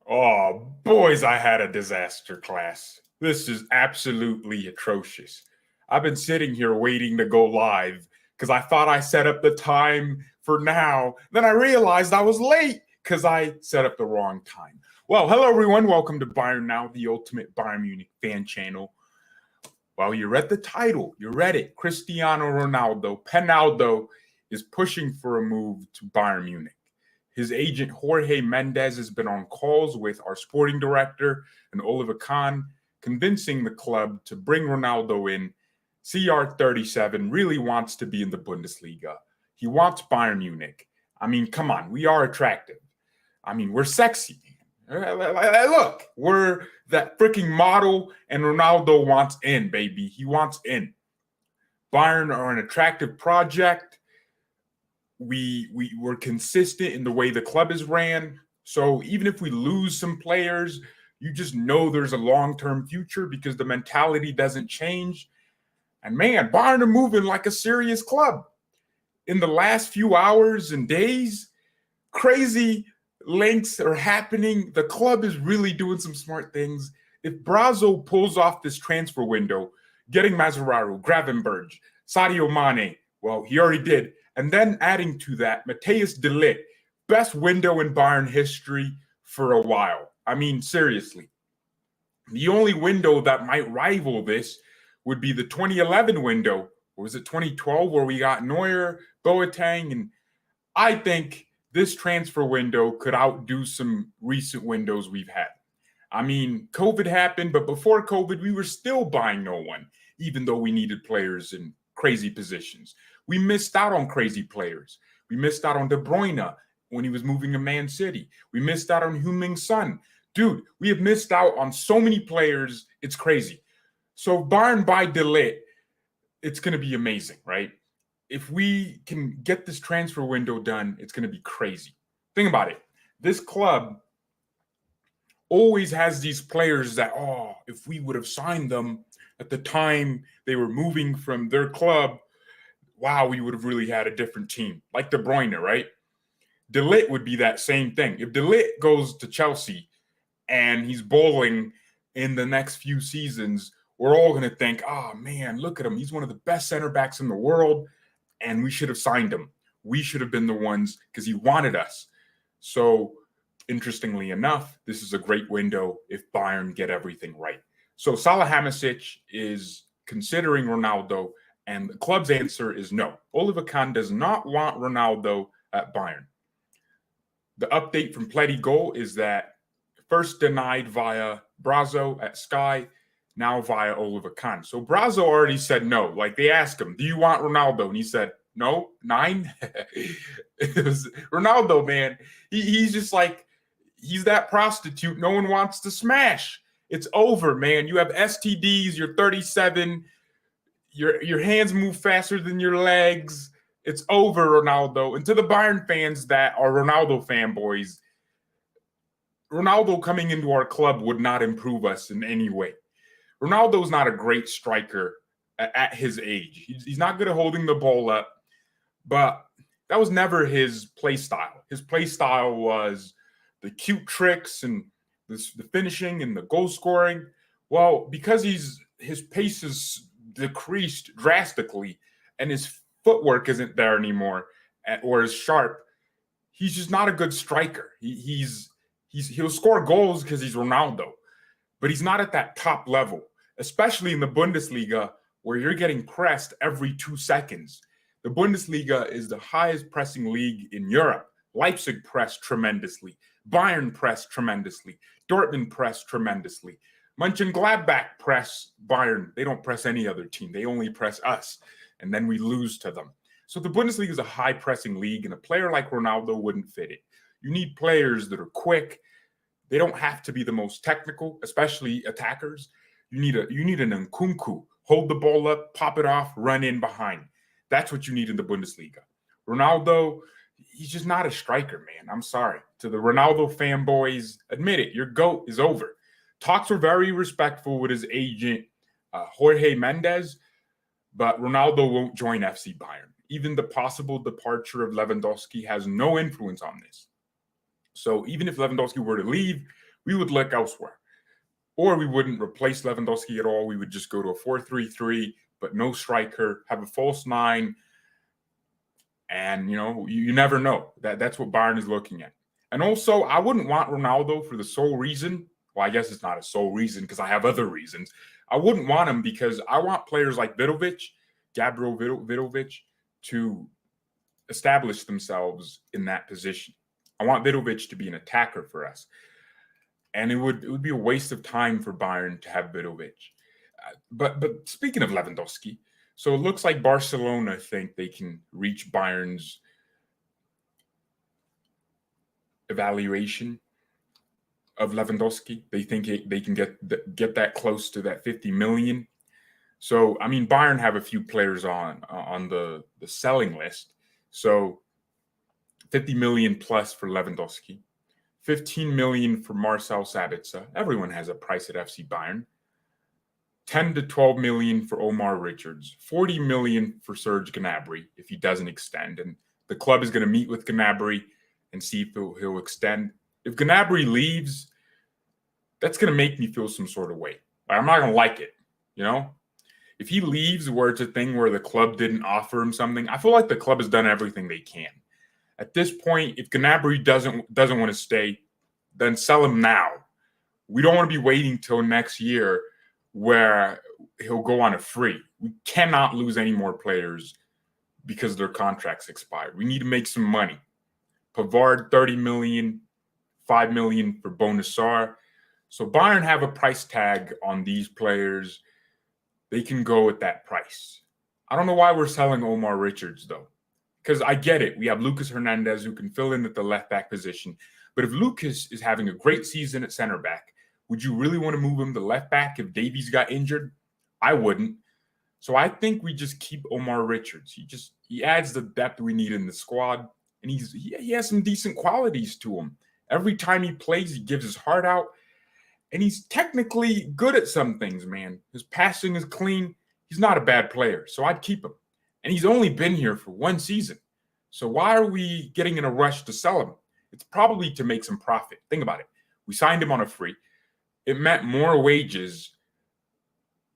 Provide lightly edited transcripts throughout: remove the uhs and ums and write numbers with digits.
Oh, boys, I had a disaster class. This is absolutely atrocious. I've been sitting here waiting to go live because I thought I set up the time for now. Then I realized I was late because I set up the wrong time. Well, hello, everyone. Welcome to BayernNow, the ultimate Bayern Munich fan channel. Well, you read the title. You read it. Cristiano Ronaldo, Penaldo, is pushing for a move to Bayern Munich. His agent, Jorge Mendes, has been on calls with our sporting director and Oliver Kahn, convincing the club to bring Ronaldo in. CR37 really wants to be in the Bundesliga. He wants Bayern Munich. I mean, come on, we are attractive. I mean, we're sexy. Look, we're that freaking model, and Ronaldo wants in, baby. He wants in. Bayern are an attractive project. We were consistent in the way the club is ran. So even if we lose some players, you just know there's a long-term future because the mentality doesn't change. And man, Bayern are moving like a serious club. In the last few hours and days, crazy links are happening. The club is really doing some smart things. If Brazo pulls off this transfer window, getting Mascherano, Gravenberch, Sadio Mane, well, he already did. And then adding to that, Matthias de Ligt, best window in Bayern history for a while. I mean, seriously. The only window that might rival this would be the 2011 window, or was it 2012, where we got Neuer, Boateng, and I think this transfer window could outdo some recent windows we've had. I mean, COVID happened, but before COVID, we were still buying no one, even though we needed players in crazy positions. We missed out on crazy players. We missed out on De Bruyne when he was moving to Man City. We missed out on Heung-min Son. Dude, we have missed out on so many players. It's crazy. So Bayern by De Ligt, it's going to be amazing, right? If we can get this transfer window done, it's going to be crazy. Think about it. This club always has these players that, if we would have signed them at the time they were moving from their club, wow, we would have really had a different team. Like De Bruyne, right? De Ligt would be that same thing. If De Ligt goes to Chelsea and he's bowling in the next few seasons, we're all going to think, oh, man, look at him. He's one of the best center backs in the world, and we should have signed him. We should have been the ones because he wanted us. So, interestingly enough, this is a great window if Bayern get everything right. So, Salihamidzic is considering Ronaldo, and the club's answer is no. Oliver Kahn does not want Ronaldo at Bayern. The update from Pletty Goal is that first denied via Brazo at Sky, now via Oliver Kahn. So Brazo already said no. Like they asked him, do you want Ronaldo? And he said, no, 9. It was Ronaldo, man. He's just like, he's that prostitute no one wants to smash. It's over, man. You have STDs, you're 37, your hands move faster than your legs. It's over, Ronaldo. And to the Bayern fans that are Ronaldo fanboys, Ronaldo coming into our club would not improve us in any way. Ronaldo's not a great striker at his age. He's not good at holding the ball up, but that was never his play style. His play style was the cute tricks and the finishing and the goal scoring. Well, because his pace is decreased drastically and his footwork isn't there anymore or as sharp, he's just not a good striker. He'll score goals because he's Ronaldo, but he's not at that top level, especially in the Bundesliga where you're getting pressed every 2 seconds. The Bundesliga is the highest pressing league in Europe. Leipzig pressed tremendously. Bayern pressed tremendously. Dortmund pressed tremendously. Mönchengladbach press Bayern. They don't press any other team. They only press us, and then we lose to them. So the Bundesliga is a high-pressing league, and a player like Ronaldo wouldn't fit it. You need players that are quick. They don't have to be the most technical, especially attackers. You need an Nkunku. Hold the ball up, pop it off, run in behind. That's what you need in the Bundesliga. Ronaldo, he's just not a striker, man. I'm sorry. To the Ronaldo fanboys, admit it, your GOAT is over. Talks were very respectful with his agent, Jorge Mendes, but Ronaldo won't join FC Bayern. Even the possible departure of Lewandowski has no influence on this. So even if Lewandowski were to leave, we would look elsewhere. Or we wouldn't replace Lewandowski at all. We would just go to a 4-3-3, but no striker, have a false nine. And, you never know. That's what Bayern is looking at. And also, I wouldn't want Ronaldo for the sole reason. Well, I guess it's not a sole reason because I have other reasons. I wouldn't want him because I want players like Gabriel Vidovic, to establish themselves in that position. I want Vidovic to be an attacker for us. And it would be a waste of time for Bayern to have Vidovic. But speaking of Lewandowski, so it looks like Barcelona think they can reach Bayern's evaluation of Lewandowski. They think they can get that close to that 50 million. So, I mean, Bayern have a few players on the selling list. So 50 million plus for Lewandowski. 15 million for Marcel Sabitzer. Everyone has a price at FC Bayern. 10 to 12 million for Omar Richards. 40 million for Serge Gnabry if he doesn't extend. And the club is going to meet with Gnabry and see if he'll extend. If Gnabry leaves, that's going to make me feel some sort of way. I'm not going to like it, If he leaves where it's a thing where the club didn't offer him something, I feel like the club has done everything they can. At this point, if Gnabry doesn't want to stay, then sell him now. We don't want to be waiting till next year where he'll go on a free. We cannot lose any more players because their contracts expired. We need to make some money. Pavard, 30 million, 5 million for Bonassar. So Bayern have a price tag on these players. They can go at that price. I don't know why we're selling Omar Richards, though. Because I get it. We have Lucas Hernandez who can fill in at the left back position. But if Lucas is having a great season at center back, would you really want to move him to left back if Davies got injured? I wouldn't. So I think we just keep Omar Richards. He adds the depth we need in the squad. And he has some decent qualities to him. Every time he plays, he gives his heart out. And he's technically good at some things, man. His passing is clean. He's not a bad player. So I'd keep him. And he's only been here for one season. So why are we getting in a rush to sell him? It's probably to make some profit. Think about it. We signed him on a free. It meant more wages,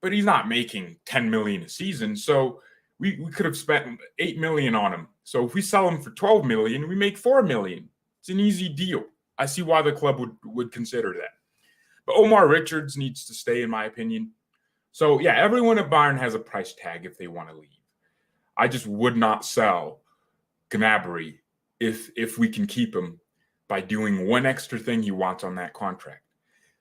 but he's not making 10 million a season. So we could have spent 8 million on him. So if we sell him for 12 million, we make 4 million. It's an easy deal. I see why the club would consider that. But Omar Richards needs to stay, in my opinion. So, yeah, everyone at Bayern has a price tag if they want to leave. I just would not sell Gnabry if we can keep him by doing one extra thing he wants on that contract.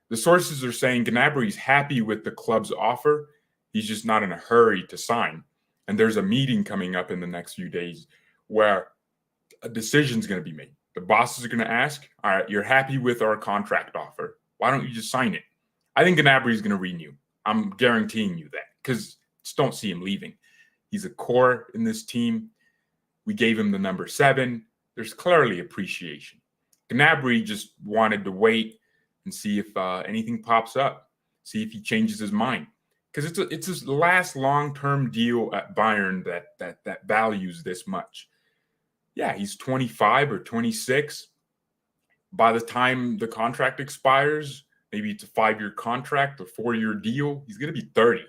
The sources are saying Gnabry's happy with the club's offer. He's just not in a hurry to sign. And there's a meeting coming up in the next few days where a decision's going to be made. The bosses are going to ask, all right, you're happy with our contract offer. Why don't you just sign it? I think Gnabry is going to renew. I'm guaranteeing you that because just don't see him leaving. He's a core in this team. We gave him the number 7. There's clearly appreciation. Gnabry just wanted to wait and see if anything pops up, see if he changes his mind. Because it's his last long-term deal at Bayern that values this much. Yeah, he's 25 or 26. By the time the contract expires, maybe it's a 5-year contract, a 4-year deal, he's going to be 30.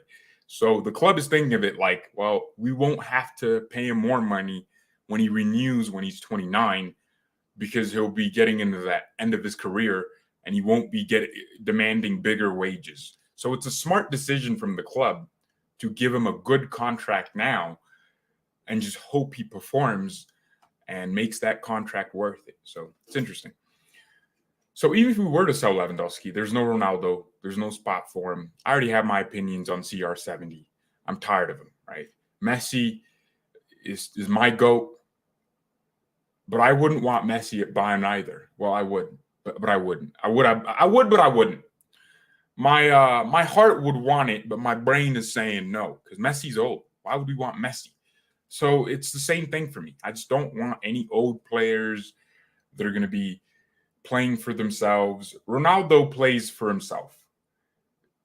So the club is thinking of it like, well, we won't have to pay him more money when he renews when he's 29 because he'll be getting into that end of his career and he won't be demanding bigger wages. So it's a smart decision from the club to give him a good contract now and just hope he performs and makes that contract worth it. So it's interesting. So even if we were to sell Lewandowski, there's no Ronaldo. There's no spot for him. I already have my opinions on CR70. I'm tired of him, right? Messi is my GOAT, but I wouldn't want Messi at Bayern either. Well, I would, but I wouldn't. I would, but I wouldn't. My heart would want it, but my brain is saying no because Messi's old. Why would we want Messi? So it's the same thing for me. I just don't want any old players that are going to be playing for themselves. Ronaldo plays for himself.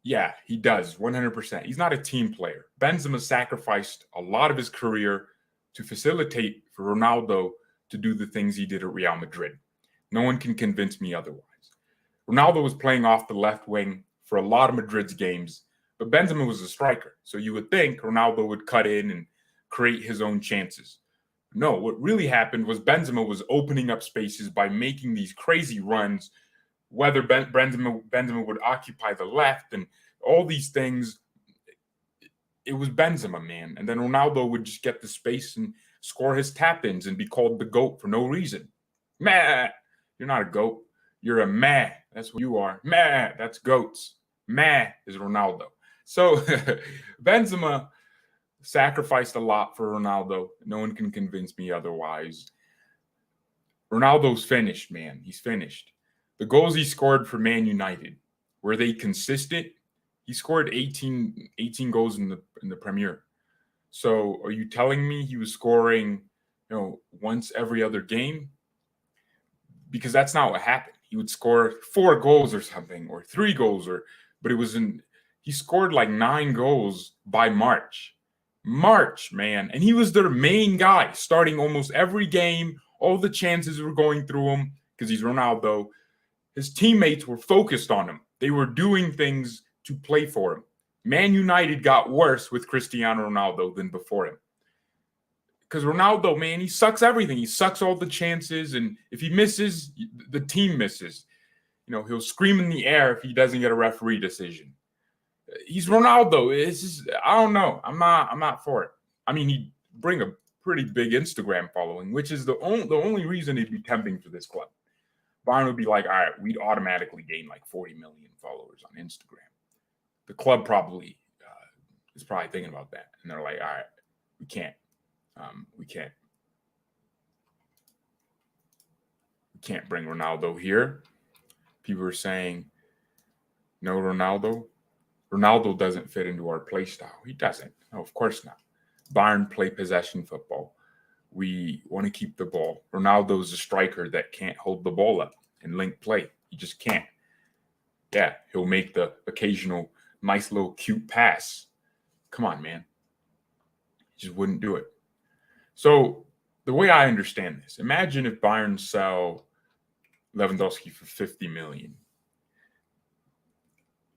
Yeah, he does, 100%. He's not a team player. Benzema sacrificed a lot of his career to facilitate for Ronaldo to do the things he did at Real Madrid. No one can convince me otherwise. Ronaldo was playing off the left wing for a lot of Madrid's games, but Benzema was a striker. So you would think Ronaldo would cut in and create his own chances. No, what really happened was Benzema was opening up spaces by making these crazy runs, whether Benzema would occupy the left and all these things. It was Benzema, man. And then Ronaldo would just get the space and score his tap-ins and be called the GOAT for no reason. Meh, you're not a GOAT. You're a meh. That's what you are. Meh, that's GOATs. Meh is Ronaldo. So Benzema sacrificed a lot for Ronaldo. No one can convince me otherwise. Ronaldo's finished, man. He's finished. The goals he scored for Man United, were they consistent? He scored 18 goals in the Premier. So are you telling me he was scoring, once every other game? Because that's not what happened. He would score 4 goals or something, or 3 goals, but he scored like 9 goals by March. March, man. And he was their main guy, starting almost every game. All the chances were going through him because he's Ronaldo. His teammates were focused on him. They were doing things to play for him. Man United got worse with Cristiano Ronaldo than before him. Because Ronaldo, man, he sucks everything. He sucks all the chances. And if he misses, the team misses. He'll scream in the air if he doesn't get a referee decision. He's Ronaldo. It's just, I don't know. I'm not for it. I mean, he'd bring a pretty big Instagram following, which is the only reason he'd be tempting for this club. Bayern would be like, all right, we'd automatically gain like 40 million followers on Instagram. The club probably is probably thinking about that. And they're like, all right, we can't. We can't bring Ronaldo here. People are saying, no, Ronaldo doesn't fit into our play style. He doesn't. No, of course not. Bayern play possession football. We want to keep the ball. Ronaldo's a striker that can't hold the ball up and link play. He just can't. Yeah, he'll make the occasional nice little cute pass. Come on, man. He just wouldn't do it. So the way I understand this, imagine if Bayern sell Lewandowski for 50 million.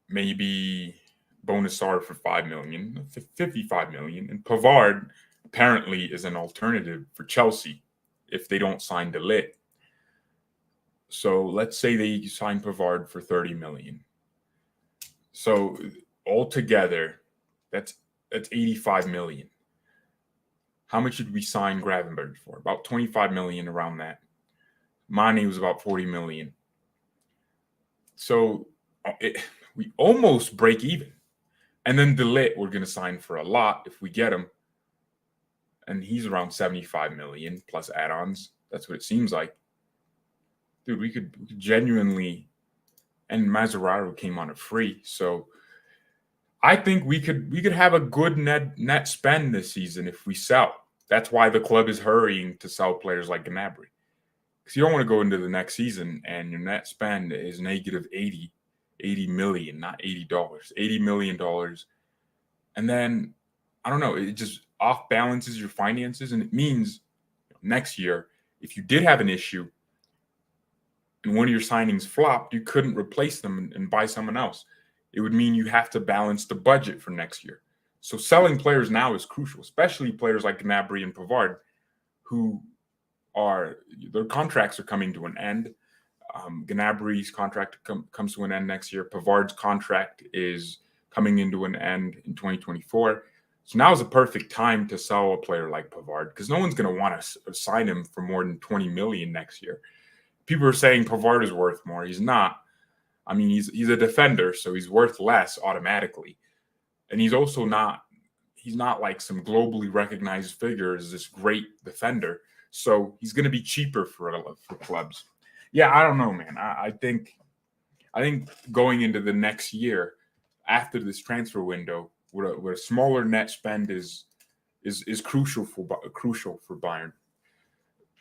Maybe Bonasar for 5 million, 55 million. And Pavard apparently is an alternative for Chelsea if they don't sign De Ligt. So let's say they sign Pavard for 30 million. So altogether, that's 85 million. How much did we sign Gravenberch for? About 25 million, around that. Mane was about 40 million. So we almost break even. And then De Ligt we're going to sign for a lot if we get him. And he's around 75 million plus add-ons. That's what it seems like. Dude, we could genuinely, and Mascherano came on a free. So I think we could have a good net spend this season if we sell. That's why the club is hurrying to sell players like Gnabry. Because you don't want to go into the next season and your net spend is negative 80 million, not $80, $80 million. And then, I don't know, it just off balances your finances. And it means next year, if you did have an issue and one of your signings flopped, you couldn't replace them and buy someone else. It would mean you have to balance the budget for next year. So selling players now is crucial, especially players like Gnabry and Pavard, who their contracts are coming to an end. Gnabry's contract comes to an end next year. Pavard's contract is coming into an end in 2024. So now is a perfect time to sell a player like Pavard because no one's going to want to sign him for more than 20 million next year. People are saying Pavard is worth more. He's not. I mean, he's a defender, so he's worth less automatically. And he's also he's not like some globally recognized figure as this great defender. So he's going to be cheaper for clubs. Yeah, I don't know, man. I think going into the next year after this transfer window, with a smaller net spend is crucial for Bayern.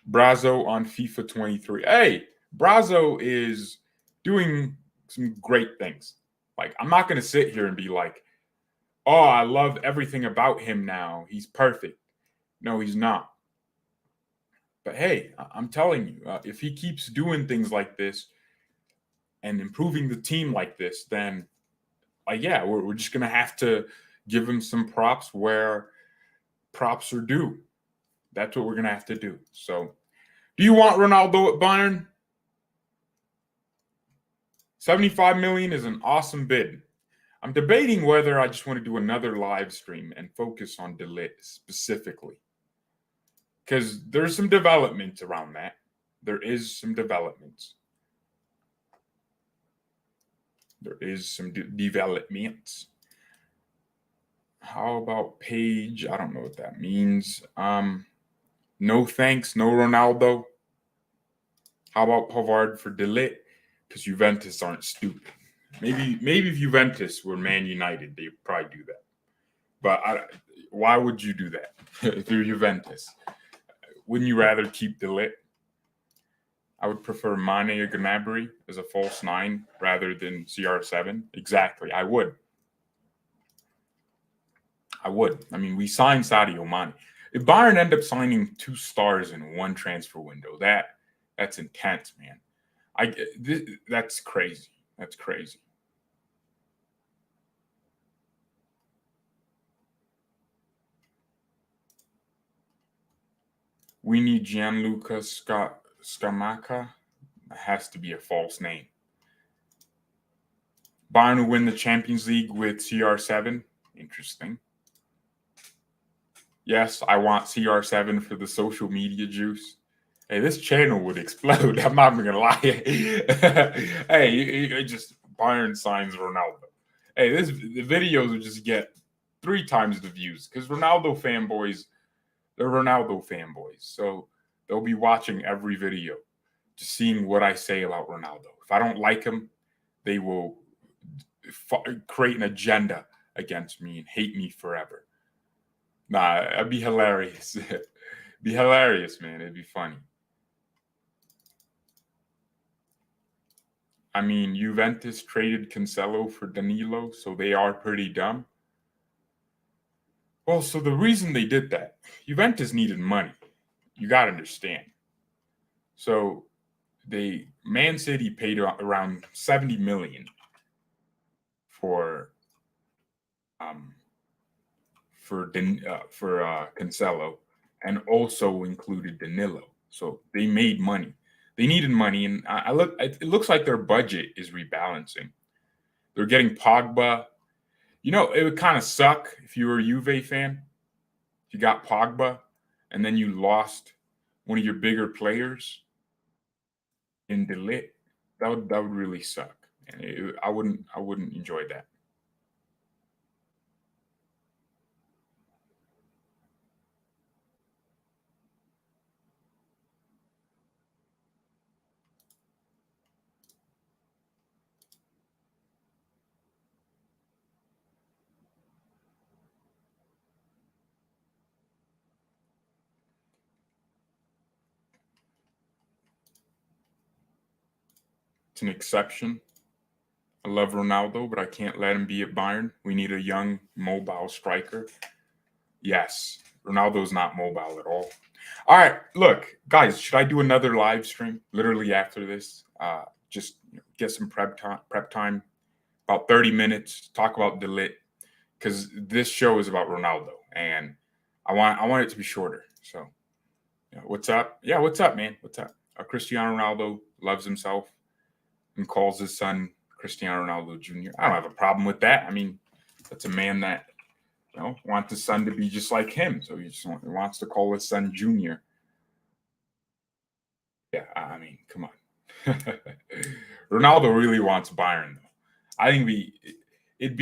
Brazo on FIFA 23. Hey, Brazo is doing some great things. Like, I'm not going to sit here and be like, oh, I love everything about him now. He's perfect. No, he's not. But hey, I'm telling you, if he keeps doing things like this, and improving the team like this, then yeah, we're just gonna have to give him some props where props are due. That's what we're gonna have to do. So, do you want Ronaldo at Bayern? 75 million is an awesome bid. I'm debating whether I just want to do another live stream and focus on De Ligt specifically, because there's some development around that. There is some developments. There is some developments. How about Page? I don't know what that means. No thanks, no Ronaldo. How about Pavard for De Ligt? Because Juventus aren't stupid. Maybe if Juventus were Man United, they'd probably do that. But why would you do that if you're Juventus? Wouldn't you rather keep De Ligt? I would prefer Mane or Gnabry as a false 9 rather than CR7. Exactly, I would. I mean, we signed Sadio Mane. If Bayern end up signing 2 stars in one transfer window, that's intense, man. That's crazy. That's crazy. We need Gianluca Scamacca. That has to be a false name. Bayern will win the Champions League with CR7. Interesting. Yes, I want CR7 for the social media juice. Hey, this channel would explode. I'm not even gonna lie. Hey, just Bayern signs Ronaldo. Hey, the videos would just get 3 times the views because Ronaldo fanboys, they're Ronaldo fanboys. So they'll be watching every video, just seeing what I say about Ronaldo. If I don't like him, they will create an agenda against me and hate me forever. Nah, it'd be hilarious. Be hilarious, man. It'd be funny. I mean, Juventus traded Cancelo for Danilo, so they are pretty dumb. Well, so the reason they did that, Juventus needed money. You got to understand. So Man City paid around 70 million for Cancelo, and also included Danilo. So they made money. They needed money, and it looks like their budget is rebalancing. They're getting Pogba. You know, it would kind of suck if you were a Juve fan. If you got Pogba, and then you lost one of your bigger players in De Ligt. That would really suck, and I wouldn't enjoy that. It's an exception. I love Ronaldo, but I can't let him be at Bayern. We need a young, mobile striker. Yes, Ronaldo's not mobile at all. All right, look, guys, should I do another live stream literally after this? Just get some prep time, about 30 minutes, talk about De Ligt, because this show is about Ronaldo, and I want it to be shorter. So, what's up? Yeah, what's up, man? What's up? Cristiano Ronaldo loves himself and calls his son Cristiano Ronaldo Jr. I don't have a problem with that. I mean, that's a man that wants his son to be just like him. So he just wants to call his son Junior. Yeah, I mean, come on. Ronaldo really wants Bayern, though. I think if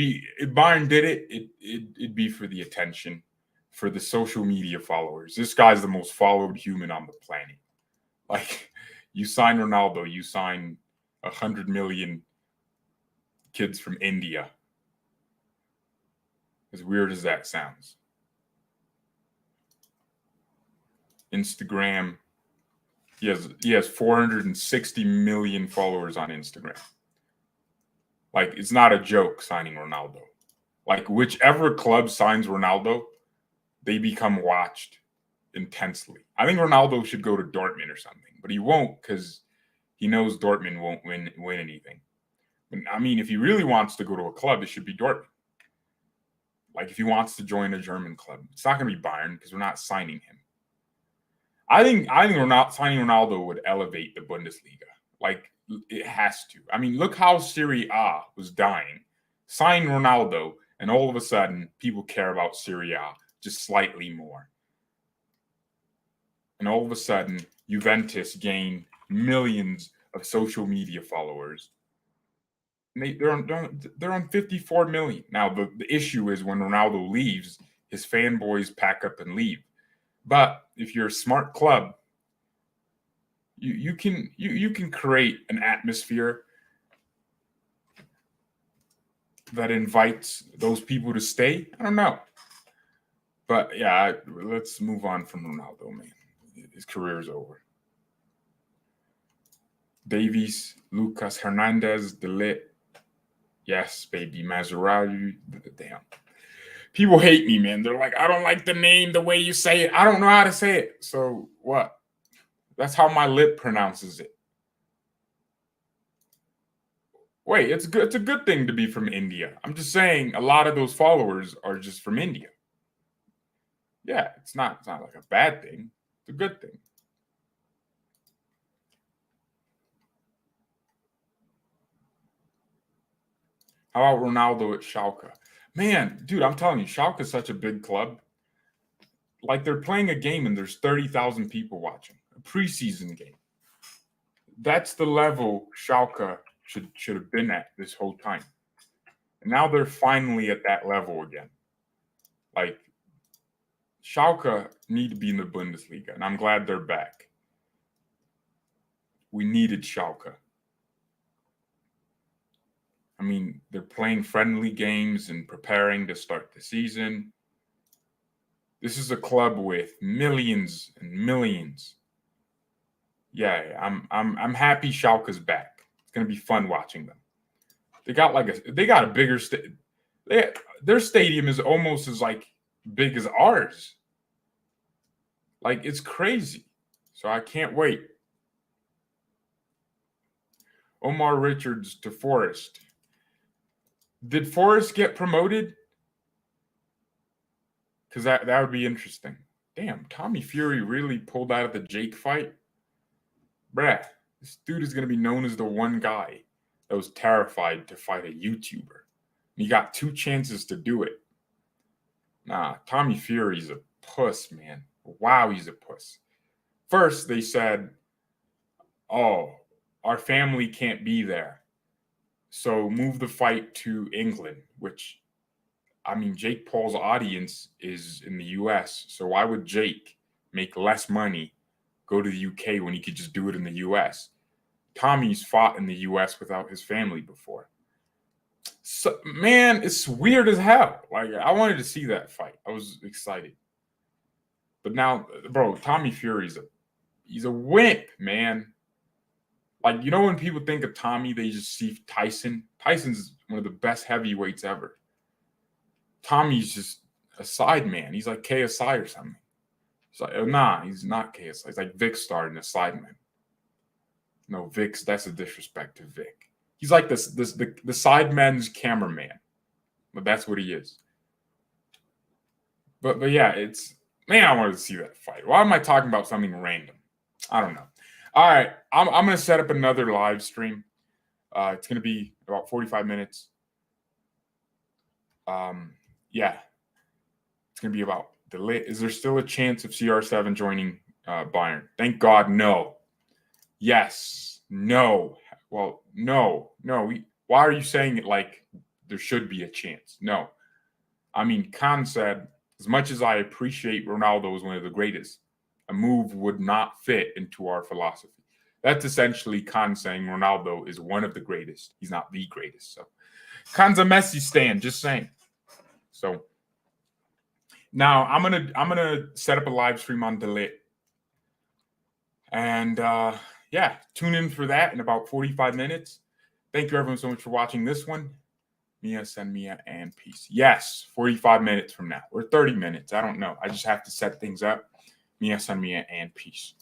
Bayern did it, it'd be for the attention, for the social media followers. This guy's the most followed human on the planet. Like, you sign Ronaldo, you sign 100 million kids from India. As weird as that sounds. Instagram. He has 460 million followers on Instagram. Like, it's not a joke signing Ronaldo. Like, whichever club signs Ronaldo, they become watched intensely. I think Ronaldo should go to Dortmund or something, but he won't because he knows Dortmund won't win anything. I mean, if he really wants to go to a club, it should be Dortmund. Like if he wants to join a German club, it's not going to be Bayern because we're not signing him. I think we're not signing Ronaldo would elevate the Bundesliga. Like it has to. I mean, look how Serie A was dying. Sign Ronaldo, and all of a sudden, people care about Serie A just slightly more. And all of a sudden, Juventus gain millions of social media followers. And they're on 54 million. Now, the issue is when Ronaldo leaves, his fanboys pack up and leave. But if you're a smart club, you can create an atmosphere that invites those people to stay. I don't know. But yeah, let's move on from Ronaldo, man. His career is over. Davies, Lucas Hernandez, De Ligt. Yes, baby, Mazarawi. Damn. People hate me, man. They're like, I don't like the name, the way you say it. I don't know how to say it. So what? That's how my lip pronounces it. Wait, it's good. It's a good thing to be from India. I'm just saying a lot of those followers are just from India. Yeah, it's not like a bad thing. It's a good thing. How about Ronaldo at Schalke? Man, dude, I'm telling you, Schalke is such a big club. Like they're playing a game and there's 30,000 people watching. A preseason game. That's the level Schalke should have been at this whole time. And now they're finally at that level again. Like Schalke need to be in the Bundesliga, and I'm glad they're back. We needed Schalke. I mean, they're playing friendly games and preparing to start the season. This is a club with millions and millions. Yeah, I'm happy Schalke's back. It's gonna be fun watching them. They got a bigger their stadium is almost as like big as ours. Like it's crazy. So I can't wait. Omar Richards to Forest. Did Forest get promoted? Because that would be interesting. Damn, Tommy Fury really pulled out of the Jake fight. Bruh, this dude is going to be known as the one guy that was terrified to fight a YouTuber. And he got 2 chances to do it. Nah, Tommy Fury's a puss, man. Wow, he's a puss. First, they said, oh, our family can't be there. So move the fight to England, which, I mean, Jake Paul's audience is in the US. So why would Jake make less money, go to the UK when he could just do it in the US? Tommy's fought in the US without his family before. So, man, it's weird as hell. Like, I wanted to see that fight. I was excited. But now, bro, Tommy Fury's he's a wimp, man. Like, you know when people think of Tommy, they just see Tyson? Tyson's one of the best heavyweights ever. Tommy's just a side man. He's like KSI or something. He's like, nah, he's not KSI. He's like Vic starting a sideman. No, Vic's, that's a disrespect to Vic. He's like the sideman's cameraman. But that's what he is. But yeah, man, I wanted to see that fight. Why am I talking about something random? I don't know. All right, I'm going to set up another live stream. It's going to be about 45 minutes. Yeah, it's going to be about De Ligt. Is there still a chance of CR7 joining Bayern? Thank God, no. Yes, no. Well, no. Why are you saying it like there should be a chance? No. I mean, Khan said, as much as I appreciate Ronaldo as one of the greatest, a move would not fit into our philosophy. That's essentially Khan saying Ronaldo is one of the greatest. He's not the greatest. So Khan's a Messi stan, just saying. So now I'm gonna set up a live stream on De Ligt. And yeah, tune in for that in about 45 minutes. Thank you everyone so much for watching this one. Mia, send Mia, and peace. Yes, 45 minutes from now. Or 30 minutes. I don't know. I just have to set things up. Mia, send Mia, and peace.